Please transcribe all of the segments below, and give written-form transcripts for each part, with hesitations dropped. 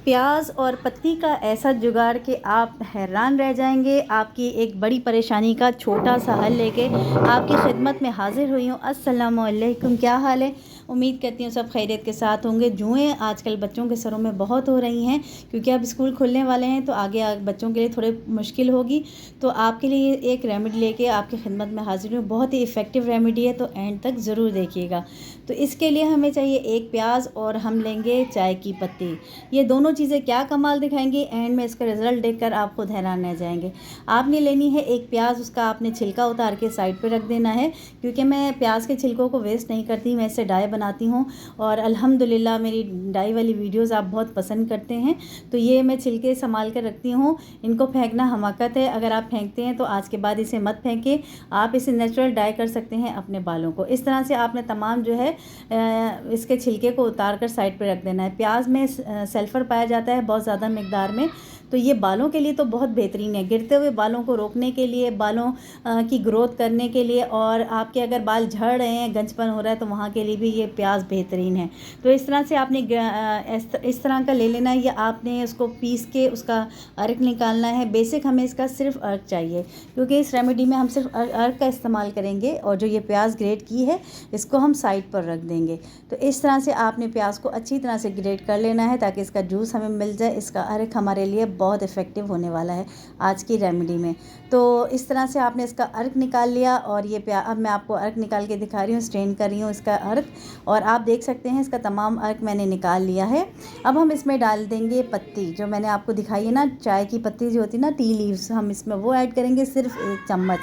प्याज और पत्ती का ऐसा जुगाड़ कि आप हैरान रह जाएंगे। आपकी एक बड़ी परेशानी का छोटा सा हल लेके आपकी खिदमत में हाजिर हुई हूँ। अस्सलामु अलैकुम, क्या हाल है? उम्मीद करती हूँ सब खैरियत के साथ होंगे। जुएँ आजकल बच्चों के सरों में बहुत हो रही हैं, क्योंकि अब स्कूल खुलने वाले हैं तो आगे बच्चों के लिए थोड़े मुश्किल होगी। तो आपके लिए एक रेमेडी लेके आपकी खिदमत में हाजिर हूँ। बहुत ही इफ़ेक्टिव रेमेडी है, तो एंड तक ज़रूर देखिएगा। तो इसके लिए हमें चाहिए एक प्याज और हम लेंगे चाय की पत्ती। ये दोनों चीज़ें क्या कमाल दिखाएंगी, एंड में इसका रिज़ल्ट देखकर आप खुद हैरान रह जाएंगे। आपने लेनी है एक प्याज, उसका आपने छिलका उतार के साइड पे रख देना है, क्योंकि मैं प्याज के छिलकों को वेस्ट नहीं करती, मैं इससे डाई बनाती हूँ और अल्हम्दुलिल्लाह मेरी डाई वाली वीडियोज़ आप बहुत पसंद करते हैं। तो ये मैं छिलके संभाल कर रखती हूँ। इनको फेंकना हमाकत है, अगर आप फेंकते हैं तो आज के बाद इसे मत फेंकें। आप इसे नेचुरल डाई कर सकते हैं अपने बालों को। इस तरह से आपने तमाम जो है इसके छिलके को उतार कर साइड पे रख देना है। प्याज में सल्फ़र पाया जाता है बहुत ज़्यादा मिकदार में, तो ये बालों के लिए तो बहुत बेहतरीन है। गिरते हुए बालों को रोकने के लिए, बालों की ग्रोथ करने के लिए, और आपके अगर बाल झड़ रहे हैं, गंजपन हो रहा है, तो वहाँ के लिए भी ये प्याज बेहतरीन है। तो इस तरह से आपने इस तरह का ले लेना है, या आपने उसको पीस के उसका अर्क निकालना है। बेसिक हमें इसका सिर्फ अर्क चाहिए, क्योंकि इस रेमेडी में हम सिर्फ अर्क का इस्तेमाल करेंगे, और जो ये प्याज ग्रेट की है इसको हम साइड पर रख देंगे। तो इस तरह से आपने प्याज को अच्छी तरह से ग्रेट कर लेना है, ताकि इसका जूस हमें मिल जाए। इसका अर्क हमारे लिए बहुत इफ़ेक्टिव होने वाला है आज की रेमेडी में। तो इस तरह से आपने इसका अर्क निकाल लिया, और ये अब मैं आपको अर्क निकाल के दिखा रही हूँ, स्ट्रेन कर रही हूँ इसका अर्क, और आप देख सकते हैं इसका तमाम अर्क मैंने निकाल लिया है। अब हम इसमें डाल देंगे पत्ती, जो मैंने आपको दिखाई है ना, चाय की पत्ती जो होती है ना, टी लीव्स, हम इसमें वो ऐड करेंगे, सिर्फ 1 चम्मच।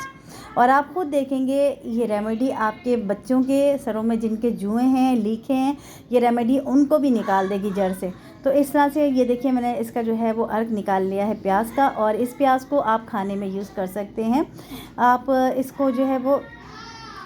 और आप खुद देखेंगे ये रेमेडी आपके बच्चों के सरों में जिनके जुएँ हैं, लीखे हैं, ये रेमेडी उनको भी निकाल देगी जड़ से। तो इस तरह से ये देखिए मैंने इसका जो है वो अर्क निकाल लिया है प्याज का, और इस प्याज को आप खाने में यूज़ कर सकते हैं। आप इसको जो है वो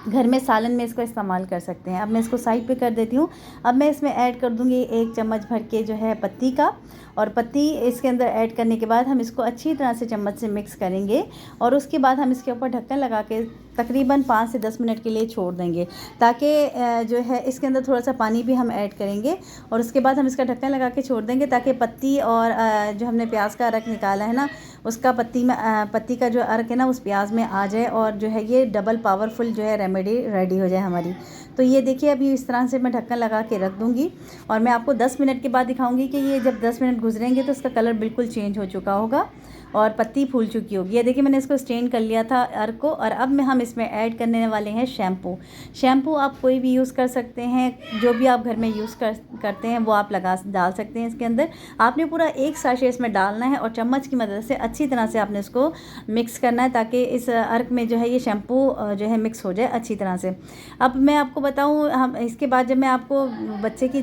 घर में सालन में इसको इस्तेमाल कर सकते हैं। अब मैं इसको साइड पे कर देती हूँ। अब मैं इसमें ऐड कर दूँगी 1 चम्मच भर के जो है पत्ती का, और पत्ती इसके अंदर ऐड करने के बाद हम इसको अच्छी तरह से चम्मच से मिक्स करेंगे, और उसके बाद हम इसके ऊपर ढक्कन लगा के तकरीबन 5 से 10 मिनट के लिए छोड़ देंगे, ताकि जो है इसके अंदर थोड़ा सा पानी भी हम ऐड करेंगे, और उसके बाद हम इसका ढक्कन लगा के छोड़ देंगे, ताकि पत्ती और जो हमने प्याज का अर्क निकाला है ना, उसका पत्ती का जो अर्क है ना उस प्याज में आ जाए, और जो है ये डबल पावरफुल जो है रेमेडी रेडी हो जाए हमारी। तो ये देखिए अभी इस तरह से मैं ढक्कन लगा के रख दूँगी, और मैं आपको 10 मिनट के बाद दिखाऊंगी कि ये जब 10 मिनट गुजरेंगे तो इसका कलर बिल्कुल चेंज हो चुका होगा और पत्ती फूल चुकी होगी। ये देखिए मैंने इसको स्टेन कर लिया था अर्क को, और अब हम इसमें ऐड करने वाले हैं शैम्पू। शैम्पू आप कोई भी यूज़ कर सकते हैं, जो भी आप घर में यूज़ करते हैं वो आप डाल सकते हैं इसके अंदर। आपने पूरा 1 साशे इसमें डालना है, और चम्मच की मदद से अच्छी तरह से आपने इसको मिक्स करना है, ताकि इस अर्क में जो है ये शैम्पू जो है मिक्स हो जाए अच्छी तरह से। अब मैं आपको बताऊँ, हम इसके बाद जब मैं आपको बच्चे की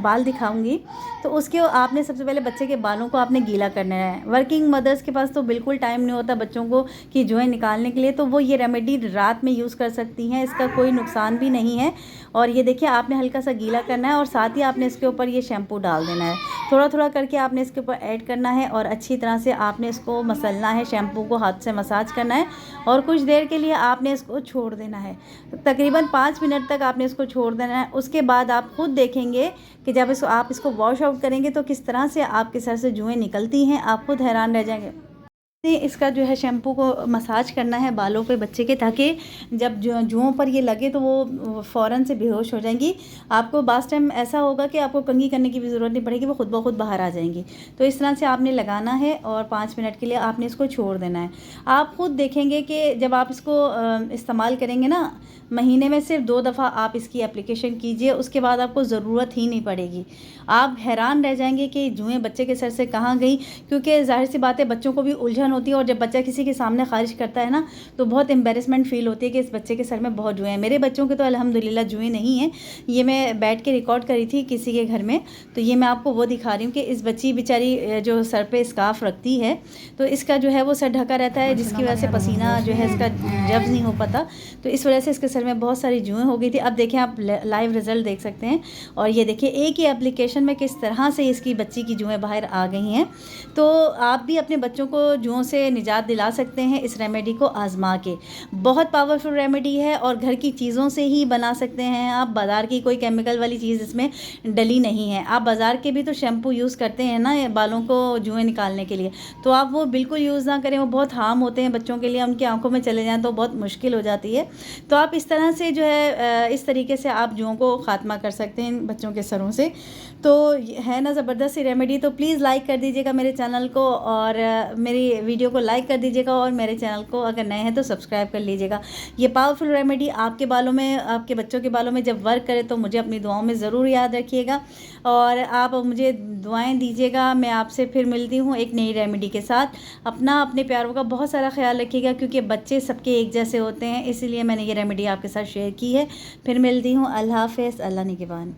बाल दिखाऊँगी, तो उसके आपने सबसे पहले बच्चे के बालों को आपने गीला करना है। वर्किंग मदर्स के पास तो बिल्कुल टाइम नहीं होता बच्चों को कि जुएँ निकालने के लिए, तो वो ये रेमेडी रात में यूज़ कर सकती हैं, इसका कोई नुकसान भी नहीं है। और ये देखिए आपने हल्का सा गीला करना है, और साथ ही आपने इसके ऊपर ये शैम्पू डाल देना है। थोड़ा थोड़ा करके आपने इसके ऊपर ऐड करना है, और अच्छी तरह से आपने इसको मसलना है, शैम्पू को हाथ से मसाज करना है, और कुछ देर के लिए आपने इसको छोड़ देना है। तकरीबन 5 मिनट तक आपने इसको छोड़ देना है। उसके बाद आप खुद देखेंगे कि जब आप इसको वॉश आउट करेंगे तो किस तरह से आपके सर से जुएँ निकलती हैं, आप खुद हैरान रह जाएंगे। इसका जो है शैम्पू को मसाज करना है बालों पे बच्चे के, ताकि जब जुओं पर ये लगे तो वो फ़ौरन से बेहोश हो जाएंगी। आपको बास टाइम ऐसा होगा कि आपको कंघी करने की भी ज़रूरत नहीं पड़ेगी, वो खुद ब खुद बाहर आ जाएंगी। तो इस तरह से आपने लगाना है, और 5 मिनट के लिए आपने इसको छोड़ देना है। आप खुद देखेंगे कि जब आप इसको इस्तेमाल करेंगे ना, महीने में सिर्फ 2 दफ़ा आप इसकी एप्लीकेशन कीजिए, उसके बाद आपको ज़रूरत ही नहीं पड़ेगी। आप हैरान रह जाएंगे कि जुएँ बच्चे के सर से कहाँ गई, क्योंकि ज़ाहिर सी बात है बच्चों को भी उलझन होती है, और जब बच्चा किसी के सामने ख़ारिज करता है ना, तो बहुत एम्बेरसमेंट फ़ील होती है कि इस बच्चे के सर में बहुत जुएँ हैं। मेरे बच्चों के तो अल्हम्दुलिल्लाह जुएँ नहीं हैं। ये मैं बैठ के रिकॉर्ड करी थी किसी के घर में, तो ये मैं आपको वो दिखा रही हूँ कि इस बच्ची बेचारी जो सर पे स्कार्फ रखती है, तो इसका जो है वो सर ढका रहता है, जिसकी वजह से पसीना जो है इसका जब्ज़ नहीं हो पाता, तो इस वजह से इसके सर में बहुत सारी जुएँ हो गई थी। अब देखें आप लाइव रिज़ल्ट देख सकते हैं, और ये देखिए एक ही एप्लीकेशन में किस तरह से इसकी बच्ची की जुएँ बाहर आ गई हैं। तो आप भी अपने बच्चों को जुओं जुओं से निजात दिला सकते हैं इस रेमेडी को आज़मा के। बहुत पावरफुल रेमेडी है और घर की चीज़ों से ही बना सकते हैं आप, बाज़ार की कोई केमिकल वाली चीज़ इसमें डली नहीं है। आप बाज़ार के भी तो शैम्पू यूज़ करते हैं ना बालों को जुएँ निकालने के लिए, तो आप वो बिल्कुल यूज़ ना करें, वो बहुत हार्म होते हैं बच्चों के लिए, उनकी आँखों में चले जाएँ तो बहुत मुश्किल हो जाती है। तो आप इस तरह से जो है इस तरीके से आप जुओं को ख़ात्मा कर सकते हैं बच्चों के सरों से। तो है ना ज़बरदस्त सी रेमेडी। तो प्लीज़ लाइक कर दीजिएगा मेरे चैनल को और मेरी वीडियो को लाइक कर दीजिएगा और मेरे चैनल को अगर नए हैं तो सब्सक्राइब कर लीजिएगा। ये पावरफुल रेमेडी आपके बालों में, आपके बच्चों के बालों में जब वर्क करे तो मुझे अपनी दुआओं में ज़रूर याद रखिएगा और आप मुझे दुआएं दीजिएगा। मैं आपसे फिर मिलती हूँ एक नई रेमेडी के साथ। अपने प्यारों का बहुत सारा ख्याल रखिएगा क्योंकि बच्चे सबके एक जैसे होते हैं, इसीलिए मैंने ये रेमेडी आपके साथ शेयर की है। फिर मिलती हूँ। अल्लाह हाफ़िज़। अल्लाह निगहबान।